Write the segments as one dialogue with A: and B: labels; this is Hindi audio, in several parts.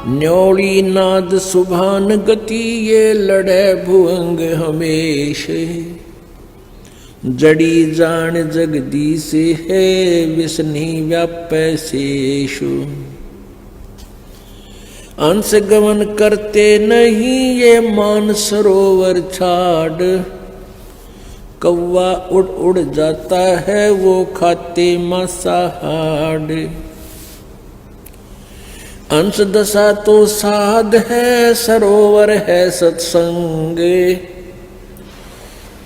A: न्योली नाद सुभान गति ये लड़े भुअंग हमेश। जड़ी जान जगदीश है विष्णि व्यापै शेषु। अंश गमन करते नहीं ये मान सरोवर छाड़। कौवा उड़ उड़ जाता है वो खाते मांसाहार। अंश दशा तो साध है सरोवर है सत्संग।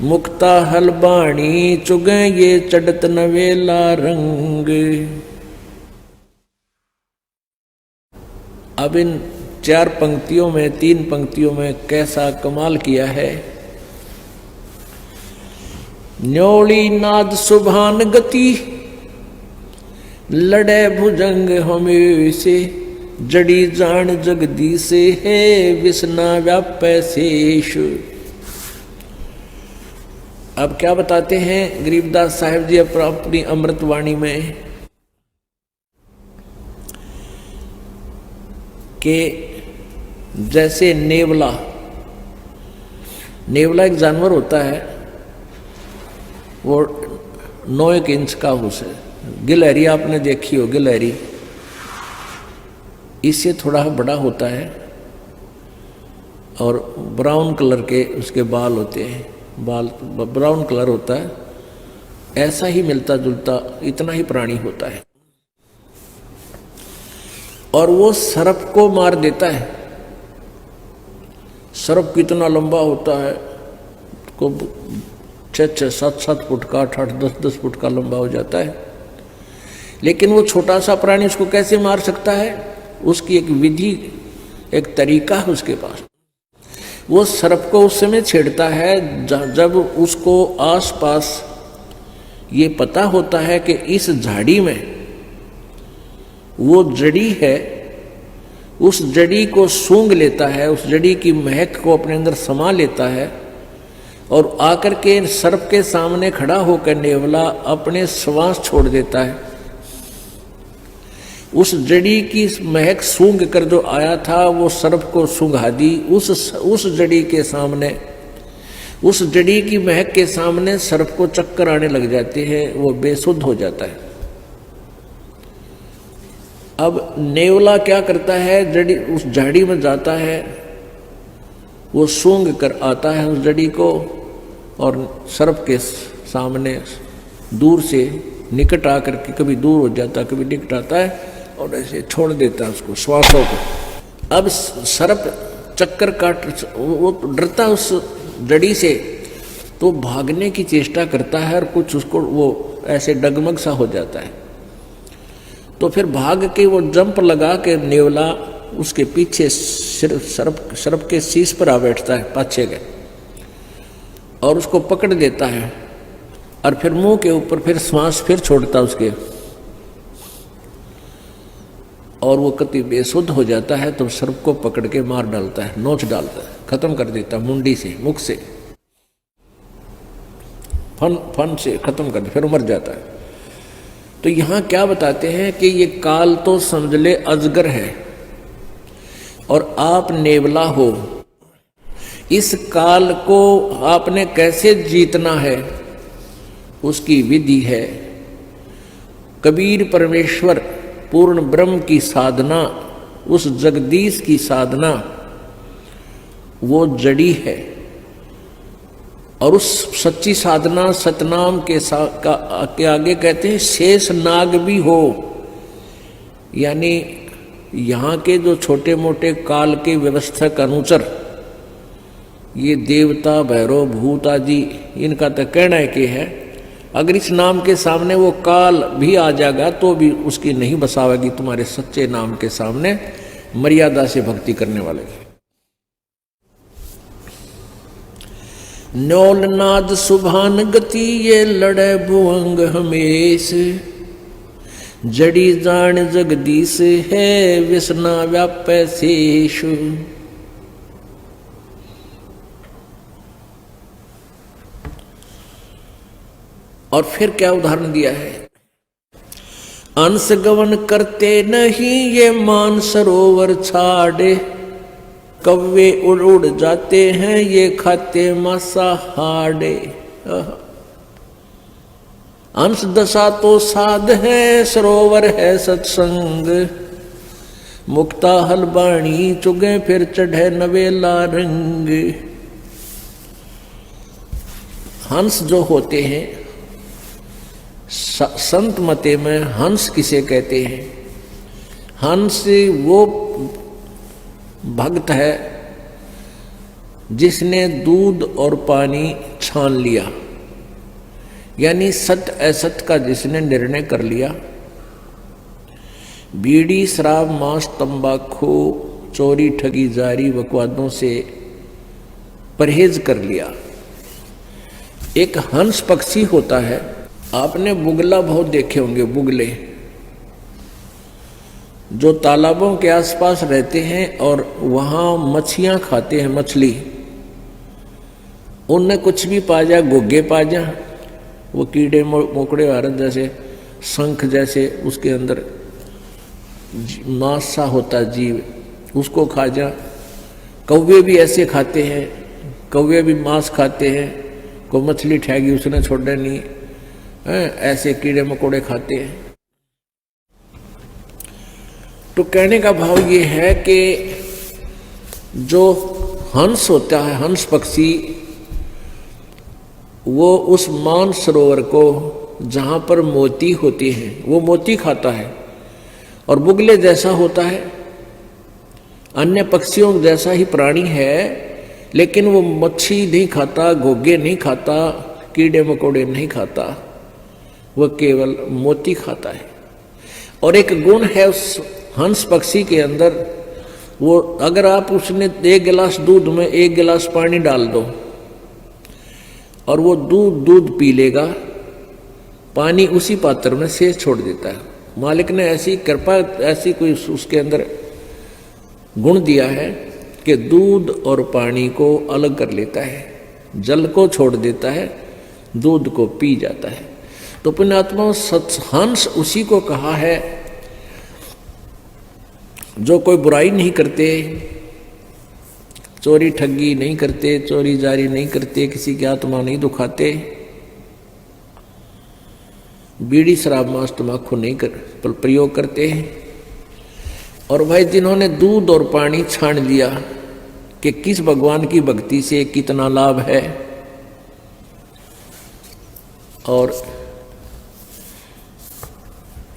A: मुक्ता हलबाणी चुगे ये चढ़त नवेला रंग। अब इन 4 पंक्तियों में 3 पंक्तियों में कैसा कमाल किया है। न्योली नाद सुभान गति लड़े भुजंग हमेशे। जड़ी जान जगदीश है विष्णा व्यापै शेष। अब क्या बताते हैं गरीबदास साहिब जी अपनी अमृतवाणी में कि जैसे नेवला एक जानवर होता है, वो 9 इंच का उसे गिलहरी आपने देखी हो, गिलहरी इससे थोड़ा बड़ा होता है और ब्राउन कलर के उसके बाल होते हैं, बाल ब्राउन कलर होता है। ऐसा ही मिलता जुलता इतना ही प्राणी होता है और वो सर्प को मार देता है। सर्प कितना लंबा होता है, को 6-6, 7-7 फुट का, 8-8, 10-10 फुट का लंबा हो जाता है। लेकिन वो छोटा सा प्राणी उसको कैसे मार सकता है, उसकी एक विधि, एक तरीका है उसके पास। वो सर्प को उस समय छेड़ता है जब उसको आसपास ये पता होता है कि इस झाड़ी में वो जड़ी है, उस जड़ी को सूंघ लेता है, उस जड़ी की महक को अपने अंदर समा लेता है और आकर के सर्प के सामने खड़ा होकर नेवला अपने श्वास छोड़ देता है। उस जड़ी की महक सूंघ कर जो आया था वो सर्प को सूंघा दी। उस जड़ी के सामने, उस जड़ी की महक के सामने सर्प को चक्कर आने लग जाते हैं, वो बेसुध हो जाता है। अब नेवला क्या करता है, जड़ी उस झाड़ी में जाता है, वो सूंघ कर आता है उस जड़ी को और सर्प के सामने दूर से निकट आकर के कभी दूर हो जाता है, कभी निकट आता है और ऐसे छोड़ देता है उसको, श्वासों को। अब सर्प चक्कर काट, वो डरता उस जड़ी से, तो भागने की चेष्टा करता है और कुछ उसको वो ऐसे डगमग सा हो जाता है। तो फिर भाग के वो जंप लगा के नेवला उसके पीछे सर्प के शीश पर आ बैठता है, पाछे के, और उसको पकड़ देता है और फिर मुंह के ऊपर फिर श्वास फिर छोड़ता उसके, और वो कति बेसुध हो जाता है। तो सर्प को पकड़ के मार डालता है, नोच डालता है, खत्म कर देता है मुंडी से, मुख से, फन से खत्म कर दे, फिर मर जाता है। तो यहां क्या बताते हैं कि ये काल तो समझ ले अजगर है और आप नेवला हो। इस काल को आपने कैसे जीतना है, उसकी विधि है। कबीर परमेश्वर पूर्ण ब्रह्म की साधना, उस जगदीश की साधना, वो जड़ी है। और उस सच्ची साधना सतनाम के आगे कहते हैं शेष नाग भी हो। यानी यहाँ के जो छोटे मोटे काल के व्यवस्थक अनुचर, ये देवता भैरव भूत आदि, इनका तो कहना है कि है अगर इस नाम के saamne वो काल भी आ जाएगा तो भी उसकी नहीं बसावेगी तुम्हारे सच्चे नाम के सामने, मर्यादा से भक्ति करने वाले की। न्योलनाद सुभान गति ये लड़े भुअंग हमेश। जड़ी जान जगदीश है विष्णा व्यापै शेष। और फिर क्या उदाहरण दिया है, अंश गवन करते नहीं ये मान सरोवर छाड़े, कौवे उड़ उड़ जाते हैं ये खाते मांसाहारे। अंश दशा तो साध है सरोवर है सत्संग, मुक्ता हलबाणी चुगे फिर चढ़े नवेला रंग। हंस जो होते हैं, संत मते में हंस किसे कहते हैं? हंस वो भक्त है जिसने दूध और पानी छान लिया, यानी सत्य असत्य का जिसने निर्णय कर लिया। बीड़ी शराब मांस तंबाकू चोरी ठगी जारी बकवादों से परहेज कर लिया। एक हंस पक्षी होता है, आपने बुगला बहुत देखे होंगे, बुगले जो तालाबों के आसपास रहते हैं और वहां मछलियां खाते हैं, मछली उनने कुछ भी पा जा, घुग्गे पा जा, वो कीड़े मोकड़े भारत जैसे शंख जैसे उसके अंदर मांस सा होता जीव, उसको खा जा। कौवे भी ऐसे खाते हैं, कौवे भी मांस खाते हैं, को मछली ठहगी उसने छोड़ा नहीं है, ऐसे कीड़े मकोड़े खाते हैं। तो कहने का भाव ये है कि जो हंस होता है, हंस पक्षी, वो उस मान सरोवर को जहां पर मोती होती हैं वो मोती खाता है, और बुगले जैसा होता है, अन्य पक्षियों जैसा ही प्राणी है, लेकिन वो मच्छी नहीं खाता, घोगे नहीं खाता, कीड़े मकोड़े नहीं खाता, वह केवल मोती खाता है। और एक गुण है उस हंस पक्षी के अंदर, वो अगर आप उसने 1 गिलास दूध में 1 गिलास पानी डाल दो और वो दूध पी लेगा, पानी उसी पात्र में शेष छोड़ देता है। मालिक ने ऐसी कृपा, ऐसी कोई उसके अंदर गुण दिया है कि दूध और पानी को अलग कर लेता है, जल को छोड़ देता है, दूध को पी जाता है। तो पुण्यात्मा हंस उसी को कहा है जो कोई बुराई नहीं करते, चोरी ठगी नहीं करते, चोरी जारी नहीं करते, किसी की आत्मा नहीं दुखाते, बीड़ी शराब मांस तंबाकू नहीं प्रयोग करते हैं। और भाई जिन्होंने दूध और पानी छान लिया कि किस भगवान की भक्ति से कितना लाभ है, और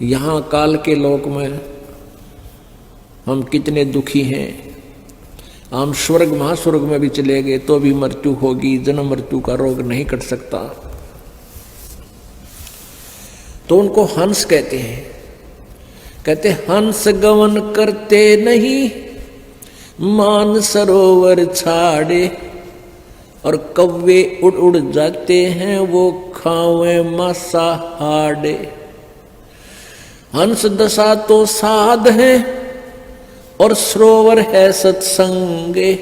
A: यहाँ काल के लोक में हम कितने दुखी हैं। हम स्वर्ग महास्वर्ग में भी चले गए तो भी मृत्यु होगी, जन्म मृत्यु का रोग नहीं कट सकता। तो उनको हंस कहते हैं। कहते हंस गवन करते नहीं मान सरोवर छाड़े, और कौवे उड़ उड़ जाते हैं वो खावे मांसाहारे। हंस दशा तो साध है और सरोवर है सत्संगे,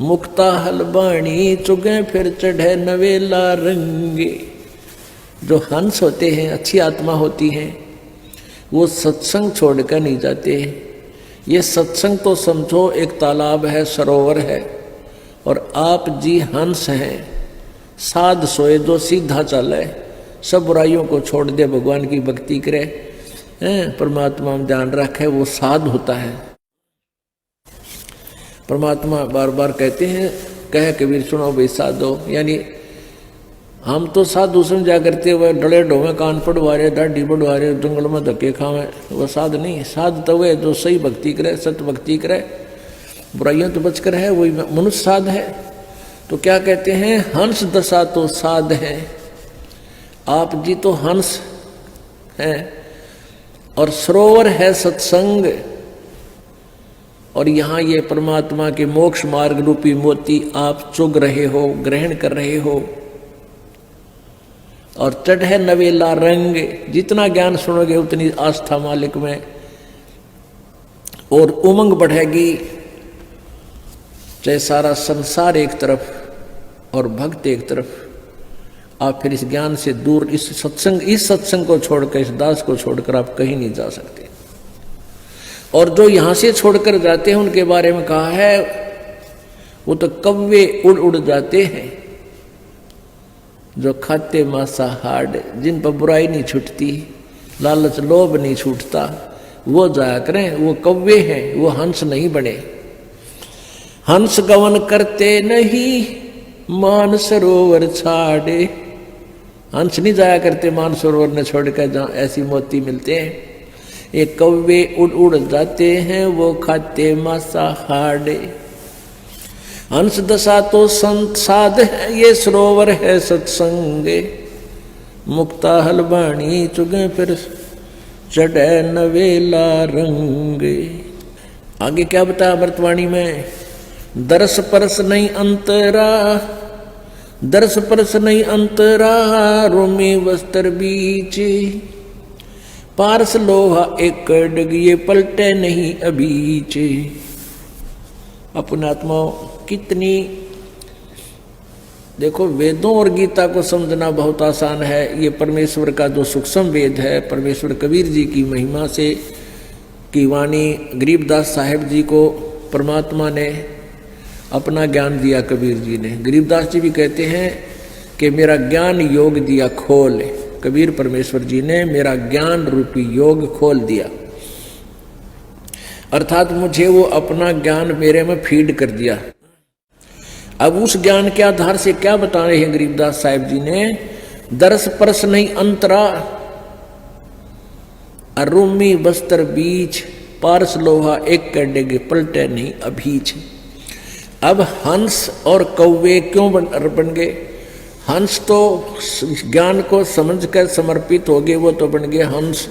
A: मुक्ता हलबाणी चुगे फिर चढ़े नवेला रंगे। जो हंस होते हैं, अच्छी आत्मा होती है, वो सत्संग छोड़कर नहीं जाते। ये सत्संग तो समझो एक तालाब है, सरोवर है, और आप जी हंस हैं। साध सोए जो सीधा चले, सब बुराइयों को छोड़ दे, भगवान की भक्ति करे, परमात्मा में ध्यान रखे, वो साध होता है। परमात्मा बार बार कहते हैं, कहे कबीर सुनो भाई साधो, यानी हम तो साधु समझा करते हुए डले ढोवे, कान पड़वा रहे, दाढ़ी बढ़वा रहे, जंगल में धक्के खावे, वो साध नहीं। साध तो वे जो सही भक्ति करे, सत्य भक्ति करे, बुराइयों तो बचकर है, वही मनुष्य साध है। तो क्या कहते हैं, हंस दशा तो साध है। आप जी तो हंस हैं, और सरोवर है सत्संग, और यहाँ ये परमात्मा के मोक्ष मार्ग रूपी मोती आप चुग रहे हो, ग्रहण कर रहे हो, और चढ़े नवेला रंग। जितना ज्ञान सुनोगे उतनी आस्था मालिक में और उमंग बढ़ेगी। चाहे सारा संसार एक तरफ और भक्त एक तरफ, आप फिर इस ज्ञान से दूर, इस सत्संग को छोड़कर, इस दास को छोड़कर आप कहीं नहीं जा सकते। और जो यहां से छोड़कर जाते हैं उनके बारे में कहा है वो तो कौवे उड़ उड़ जाते हैं, जो खाते मांसाहार, जिन पर बुराई नहीं छूटती, लालच लोभ नहीं छूटता, वो जाया करें। वो कौवे हैं, वो हंस नहीं बने। हंस गवन करते नहीं मान सरोवर छाड़े। हंस नहीं जाया करते मान सरोवर ने छोड़कर जहां ऐसी मोती मिलते हैं। ये कौवे उड़ उड़ जाते हैं, वो खाते मांसाहार। हंस दशा तो संत साध है, ये सरोवर है सत्संगे। मुक्ता हलवाणी चुगे फिर चढ़े नवेला रंगे। आगे क्या बताया अमृतवाणी में? दरस परस नहीं अंतरा, दरस परस नहीं अंतरा, रोमी वस्त्र बीच। पारस लोहा एक डग, ये पलटे नहीं अबीच। अपने आत्मा कितनी, देखो वेदों और गीता को समझना बहुत आसान है। ये परमेश्वर का जो सूक्ष्म वेद है, परमेश्वर कबीर जी की महिमा से की वाणी, गरीबदास साहेब जी को परमात्मा ने अपना ज्ञान दिया। कबीर जी ने, गरीबदास जी भी कहते हैं कि मेरा ज्ञान योग दिया खोल। कबीर परमेश्वर जी ने मेरा ज्ञान रूपी योग खोल दिया, अर्थात मुझे वो अपना ज्ञान मेरे में फीड कर दिया। अब उस ज्ञान के आधार से क्या बता रहे हैं गरीबदास साहिब जी ने? दरस परस नहीं अंतरा, अरुमी बस्तर बीच, पारस लोहा एक कडेगे पलटे नहीं अभीच। अब हंस और कौवे क्यों बन गए? हंस तो ज्ञान को समझकर समर्पित हो गए, वो तो बन गए हंस।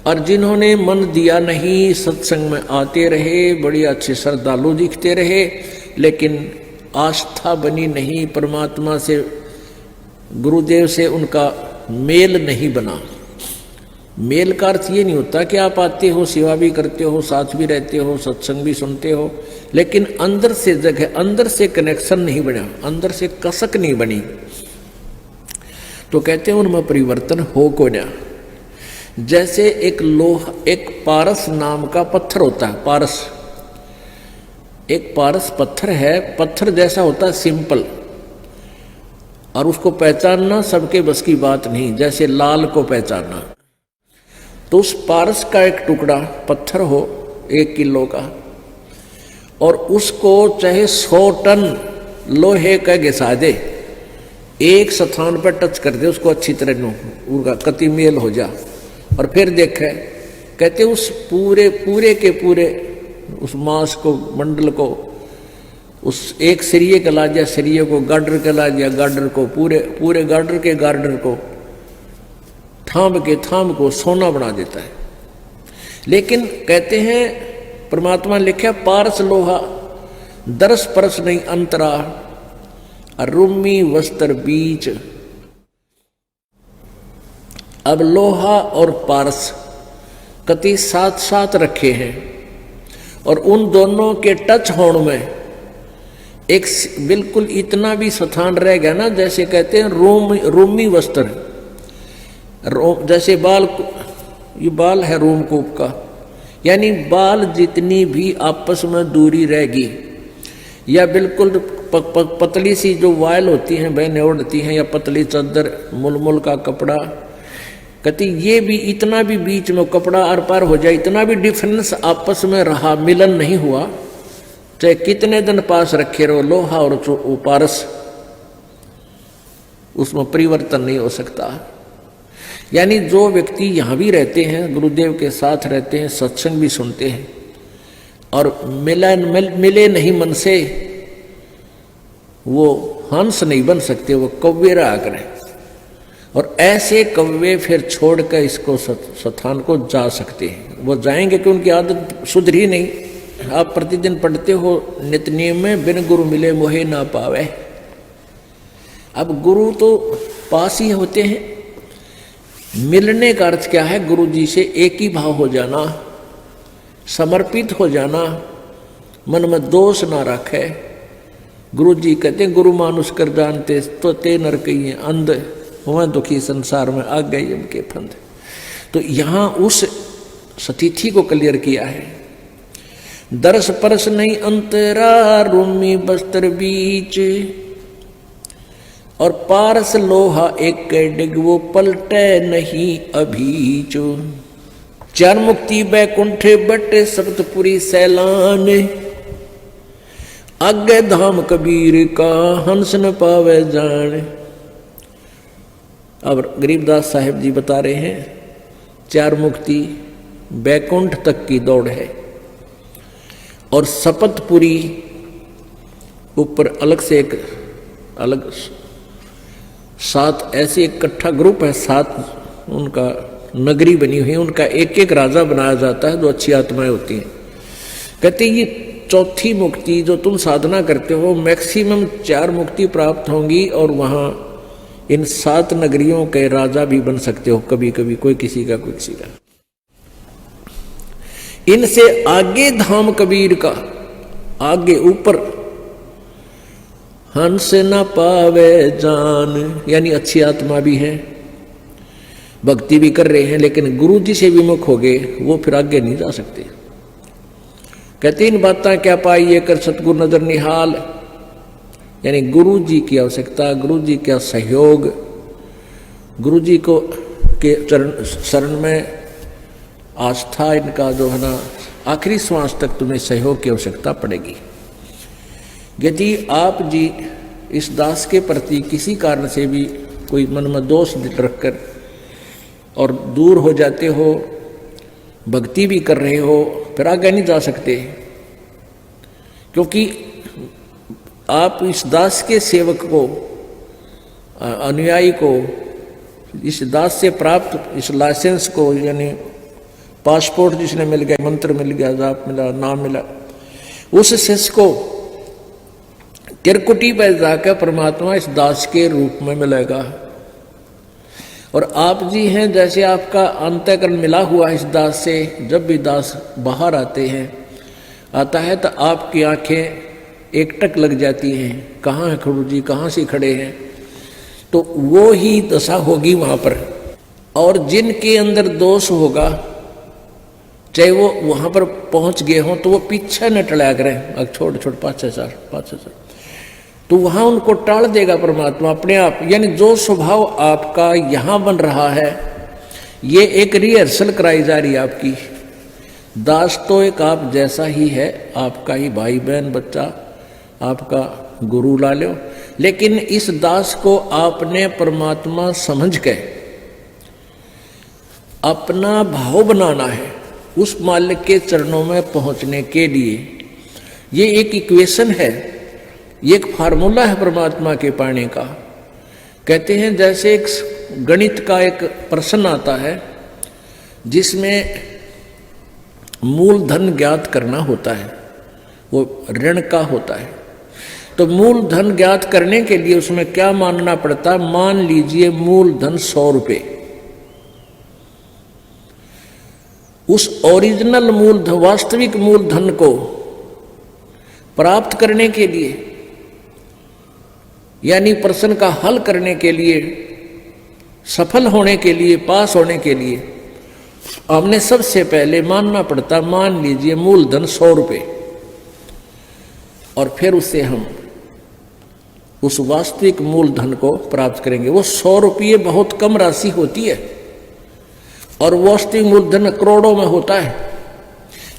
A: और जिन्होंने मन दिया नहीं, सत्संग में आते रहे, बड़ी अच्छे श्रद्धालु दिखते रहे, लेकिन आस्था बनी नहीं, परमात्मा से, गुरुदेव से उनका मेल नहीं बना। मेल का अर्थ ये नहीं होता कि आप आते हो, सेवा भी करते हो, साथ भी रहते हो, सत्संग भी सुनते हो, लेकिन अंदर से जगह, अंदर से कनेक्शन नहीं बना, अंदर से कसक नहीं बनी, तो कहते हैं उनमें परिवर्तन हो को ना। जैसे एक लोहा, एक पारस नाम का पत्थर होता है, पारस, एक पारस पत्थर है, पत्थर जैसा होता है सिंपल, और उसको पहचानना सबके बस की बात नहीं, जैसे लाल को पहचानना। तो उस पारस का एक टुकड़ा पत्थर हो 1 किलो का, और उसको चाहे 100 टन लोहे का घिसा दे, एक स्थान पर टच कर दे उसको अच्छी तरह, उनका कति मेल हो जा, और फिर देखे, कहते उस पूरे के पूरे उस मांस को, मंडल को, उस एक सिरिये का ला दिया, सिरिये को गार्डर का ला दिया, गार्डर को पूरे गार्डर के गार्डर को, थाम को सोना बना देता है। लेकिन कहते हैं परमात्मा ने लिखा पारस लोहा दरस परस नहीं अंतरा, रुमी वस्त्र बीच। अब लोहा और पारस कति साथ साथ रखे हैं, और उन दोनों के टच होने में एक बिल्कुल इतना भी स्थान रह गया ना, जैसे कहते हैं रोमी वस्त्र, जैसे बाल, ये बाल है रोमकूप का, यानी बाल जितनी भी आपस में दूरी रहेगी, या बिल्कुल पतली सी जो वायल होती हैं बहनें ओढ़ती हैं, या पतली चादर, मुलमुल का कपड़ा, कहती ये भी इतना भी बीच में कपड़ा आर पार हो जाए, इतना भी डिफरेंस आपस में रहा, मिलन नहीं हुआ, चाहे कितने दिन पास रखे रहो लोहा और पारस, उसमें परिवर्तन नहीं हो सकता। यानी जो व्यक्ति यहाँ भी रहते हैं, गुरुदेव के साथ रहते हैं, सत्संग भी सुनते हैं, और मिले नहीं मन से, वो हंस नहीं बन सकते, वो कौवे रहा करें। और ऐसे कौवे फिर छोड़कर इसको स्थान को जा सकते हैं, वो जाएंगे कि उनकी आदत सुधरी नहीं। आप प्रतिदिन पढ़ते हो नित्य नियम में, बिन गुरु मिले मोहे ना पावे। अब गुरु तो पास ही होते हैं, मिलने का अर्थ क्या है? गुरु जी से एक ही भाव हो जाना, समर्पित हो जाना, मन में दोष ना रखे, गुरु जी कहते हैं गुरु मानुष कर जानते तो ते नर कही अंध हुआ दुखी संसार में आ गए इनके फंद। तो यहां उस स्थिति को क्लियर किया है। दरस परस नहीं अंतरा रूमी बस्तर बीच, और पारस लोहा एक डिग वो पलटे नहीं अभीचो। चार मुक्ति बैकुंठे बटे सप्तपुरी सैलान, आगे धाम कबीर का हंस न पावे जान। अब गरीबदास साहेब जी बता रहे हैं चार मुक्ति बैकुंठ तक की दौड़ है, और सपतपुरी ऊपर अलग से एक अलग 7 ऐसे इकट्ठा ग्रुप है, 7 उनका नगरी बनी हुई है, उनका एक एक राजा बनाया जाता है जो अच्छी आत्माएं होती हैं। कहते ये चौथी मुक्ति जो तुम साधना करते हो मैक्सिमम 4 मुक्ति प्राप्त होंगी, और वहां इन 7 नगरियों के राजा भी बन सकते हो कभी कभी, कोई किसी का कोई किसी का। इनसे आगे धाम कबीर का, आगे ऊपर हंस न पावे जान, यानी अच्छी आत्मा भी है, भक्ति भी कर रहे हैं, लेकिन गुरु जी से विमुख हो गए, वो फिर आगे नहीं जा सकते। कहते इन बातें क्या पाइए कर सतगुरु नजर निहाल, यानी गुरु जी की आवश्यकता, गुरु जी का सहयोग, गुरु जी को के चरण शरण में आस्था, इनका जो है ना आखिरी श्वास तक तुम्हें सहयोग की आवश्यकता पड़ेगी। यदि आप जी इस दास के प्रति किसी कारण से भी कोई मन में दोष रखकर और दूर हो जाते हो, भक्ति भी कर रहे हो, फिर आगे नहीं जा सकते, क्योंकि आप इस दास के सेवक को, अनुयायी को, इस दास से प्राप्त इस लाइसेंस को, यानी पासपोर्ट जिसने मिल गया, मंत्र मिल गया, जाप मिला, नाम मिला, उस शिष्य को तिरकुटी पर जाकर परमात्मा इस दास के रूप में मिलेगा। और आप जी हैं जैसे आपका अंतःकरण मिला हुआ इस दास से, जब भी दास बाहर आता है तो आपकी आंखें एकटक लग जाती हैं, कहाँ है गुरु जी, कहाँ से खड़े हैं, तो वो ही दशा होगी वहां पर। और जिनके अंदर दोष होगा, चाहे वो वहां पर पहुंच गए हों, तो वो पीछे न टला करें, छोड़ 5-6 तो वहां उनको टाल देगा परमात्मा अपने आप। यानी जो स्वभाव आपका यहां बन रहा है, ये एक रिहर्सल कराई जा रही है आपकी। दास तो एक आप जैसा ही है, आपका ही भाई बहन बच्चा, आपका गुरु ला लो, लेकिन इस दास को आपने परमात्मा समझ के अपना भाव बनाना है उस मालिक के चरणों में पहुंचने के लिए। ये एक इक्वेशन है, ये एक फार्मूला है परमात्मा के पाने का। कहते हैं जैसे एक गणित का एक प्रश्न आता है जिसमें मूलधन ज्ञात करना होता है, वो ऋण का होता है। तो मूलधन ज्ञात करने के लिए उसमें क्या मानना पड़ता है? मान लीजिए मूलधन 100 रुपये। उस ओरिजिनल मूलधन, वास्तविक मूलधन को प्राप्त करने के लिए, यानी प्रश्न का हल करने के लिए, सफल होने के लिए, पास होने के लिए, हमने सबसे पहले मानना पड़ता, मान लीजिए मूलधन 100 रुपये, और फिर उससे हम उस वास्तविक मूलधन को प्राप्त करेंगे। वो 100 रुपये बहुत कम राशि होती है, और वास्तविक मूलधन करोड़ों में होता है,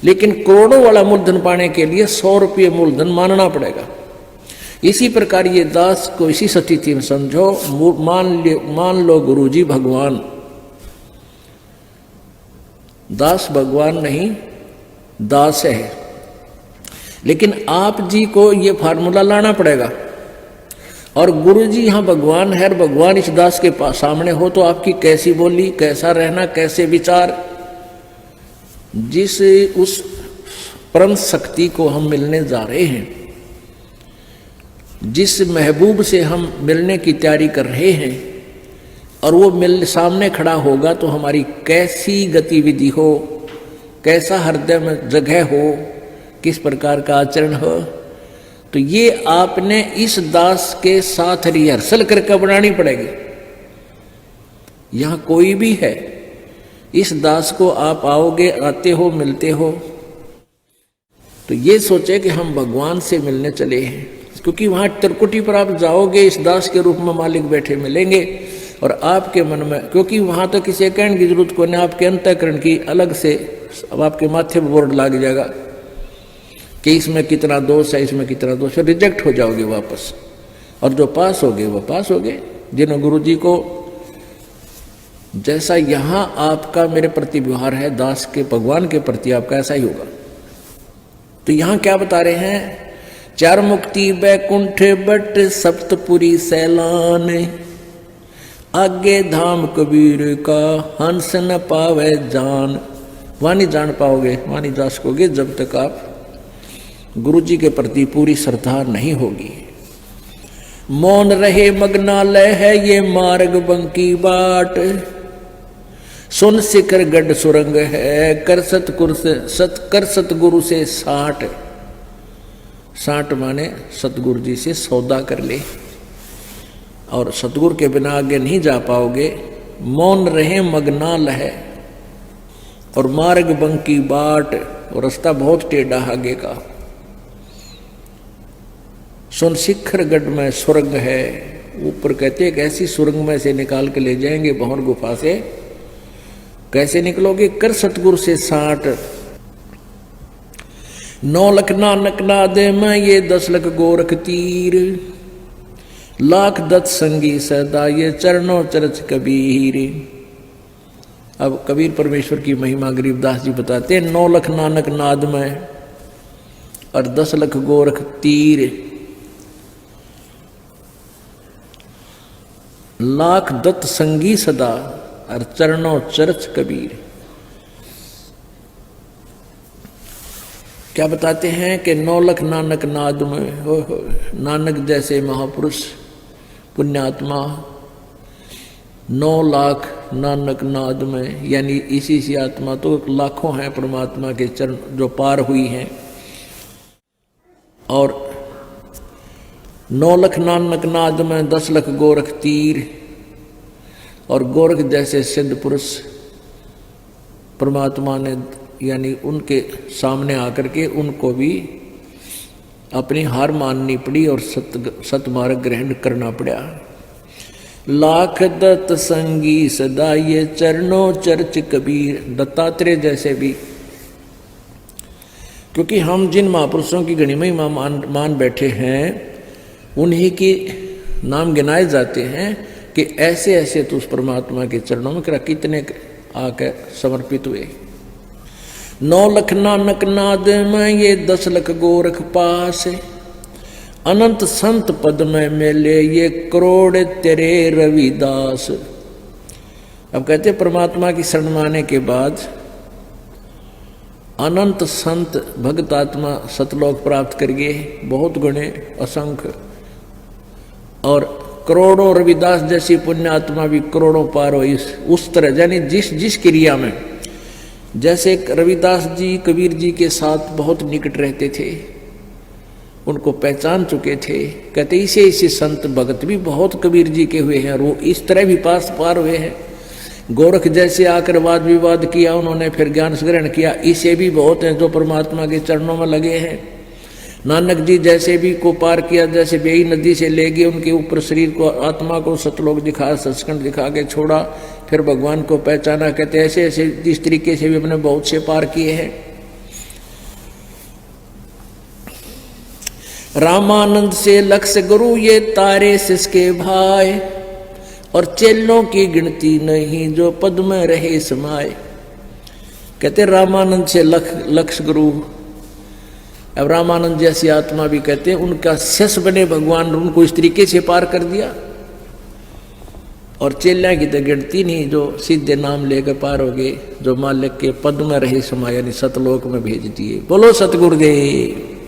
A: लेकिन करोड़ों वाला मूलधन पाने के लिए 100 रुपये मूलधन मानना पड़ेगा। इसी प्रकार ये दास को इसी स्थिति में समझो, मान लो गुरुजी भगवान, दास भगवान नहीं, दास है, लेकिन आप जी को ये फार्मूला लाना पड़ेगा। और गुरुजी यहाँ भगवान है, और भगवान इस दास के पास सामने हो, तो आपकी कैसी बोली, कैसा रहना, कैसे विचार, जिस उस परम शक्ति को हम मिलने जा रहे हैं, जिस महबूब से हम मिलने की तैयारी कर रहे हैं, और वो सामने खड़ा होगा, तो हमारी कैसी गतिविधि हो, कैसा हृदय में जगह हो, किस प्रकार का आचरण हो, तो ये आपने इस दास के साथ रिहर्सल करके बनानी पड़ेगी। यहां कोई भी है, इस दास को आप आओगे, आते हो, मिलते हो, तो ये सोचे कि हम भगवान से मिलने चले हैं, क्योंकि वहां त्रिकुटी पर आप जाओगे, इस दास के रूप में मालिक बैठे मिलेंगे और आपके मन में, क्योंकि वहां तो किसी कहने की जरूरत को नहीं, आपके अंतःकरण की अलग से अब आपके माथे पर बोर्ड लग जाएगा कि इसमें कितना दोष है, इसमें कितना दोष है, रिजेक्ट हो जाओगे वापस। और जो पास हो गए वो पास हो गए। जिन्होंने गुरु जी को जैसा यहां आपका मेरे प्रति व्यवहार है, दास के भगवान के प्रति आपका ऐसा ही होगा। तो यहां क्या बता रहे हैं, चार मुक्ति बैकुंठ बट सप्तपुरी सैलान, आगे धाम कबीर का हंस न पावे जान। वहां नहीं जान पाओगे, वहां नहीं जा सकोगे जब तक आप गुरु जी के प्रति पूरी श्रद्धा नहीं होगी। मौन रहे मग्नालय है ये मार्ग बंकी बाट, सुन शिखर गढ़ सुरंग है कर सतगुरु से साठ। साठ माने सतगुरु जी से सौदा कर ले, और सतगुरु के बिना आगे नहीं जा पाओगे। मौन रहे मग्नाल है और मार्ग बंकी बाट, और रास्ता बहुत टेढ़ा आगे का। सुन शिखर गढ़ में सुरंग है, ऊपर कहते एक ऐसी सुरंग में से निकाल के ले जाएंगे भंवर गुफा से। कैसे निकलोगे, कर सतगुरु से साठ। 9 लख नानक नाद में ये 10 लख गोरख तीर, लाख दत्त संगी सदा ये चरणों चरच कबीर। अब कबीर परमेश्वर की महिमा गरीबदास जी बताते हैं, 9 लख नानक नाद में और 10 लख गोरख तीर, लाख दत्त संगी सदा और चरणों चरच कबीर। क्या बताते हैं कि 9 लख नानक नाद में, हो नानक जैसे महापुरुष पुण्यात्मा 9 लाख नानक नाद में, यानी इसी सी आत्मा तो लाखों हैं परमात्मा के चरण जो पार हुई हैं। और 9 लख नानक नाद में 10 लख गोरख तीर, और गोरख जैसे सिद्ध पुरुष परमात्मा ने यानी उनके सामने आकर के उनको भी अपनी हार माननी पड़ी और सतमार्ग ग्रहण करना पड़ा। लाख दत्त संगी सदा ये चरणों चर्च कबीर, दत्तात्रेय जैसे भी, क्योंकि हम जिन महापुरुषों की गणिमा ही मान बैठे हैं उन्हीं के नाम गिनाए जाते हैं कि ऐसे ऐसे तो उस परमात्मा के चरणों में कितने आकर समर्पित हुए। 9 लख नानक नाद में ये 10 लख गोरख पास, अनंत संत पद में मिले ये करोड़ तेरे रविदास। अब कहते परमात्मा की शरण माने के बाद अनंत संत भक्त आत्मा सतलोक प्राप्त करिए, बहुत गुणे असंख्य, और करोड़ों रविदास जैसी पुण्य आत्मा भी करोड़ों पार हो। उस तरह यानी जिस क्रिया में, जैसे रविदास जी कबीर जी के साथ बहुत निकट रहते थे, उनको पहचान चुके थे, कहते इसे संत भगत भी बहुत कबीर जी के हुए हैं और वो इस तरह भी पार हुए हैं। गोरख जैसे आकर वाद विवाद किया उन्होंने, फिर ज्ञान ग्रहण किया, इसे भी बहुत हैं जो परमात्मा के चरणों में लगे हैं। नानक जी जैसे भी को पार किया, जैसे बेई नदी से ले गए उनके ऊपर शरीर को, आत्मा को सतलोक दिखा, सचखंड दिखा के छोड़ा, फिर भगवान को पहचाना। कहते ऐसे ऐसे इस तरीके से भी अपने बहुत से पार किए हैं। रामानंद से लक्ष गुरु ये तारे सिसके भाई, और चेलों की गिनती नहीं जो पद में रहे समाये। कहते रामानंद से लक्ष गुरु, अब रामानंद जैसी आत्मा भी कहते हैं उनका शिष्य बने भगवान, उनको इस तरीके से पार कर दिया। और चेल्या की तो गिनती नहीं जो सीधे नाम लेकर पार हो गए, जो मालिक के पद में रहे समाये यानी सतलोक में भेज दिए। बोलो सतगुरुदेव।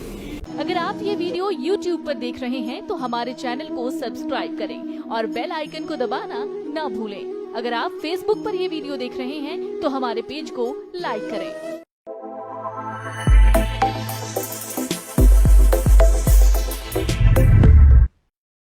B: अगर आप ये वीडियो YouTube पर देख रहे हैं तो हमारे चैनल को सब्सक्राइब करें और बेल आइकन को दबाना ना भूलें। अगर आप Facebook पर ये वीडियो देख रहे हैं तो हमारे पेज को लाइक करें।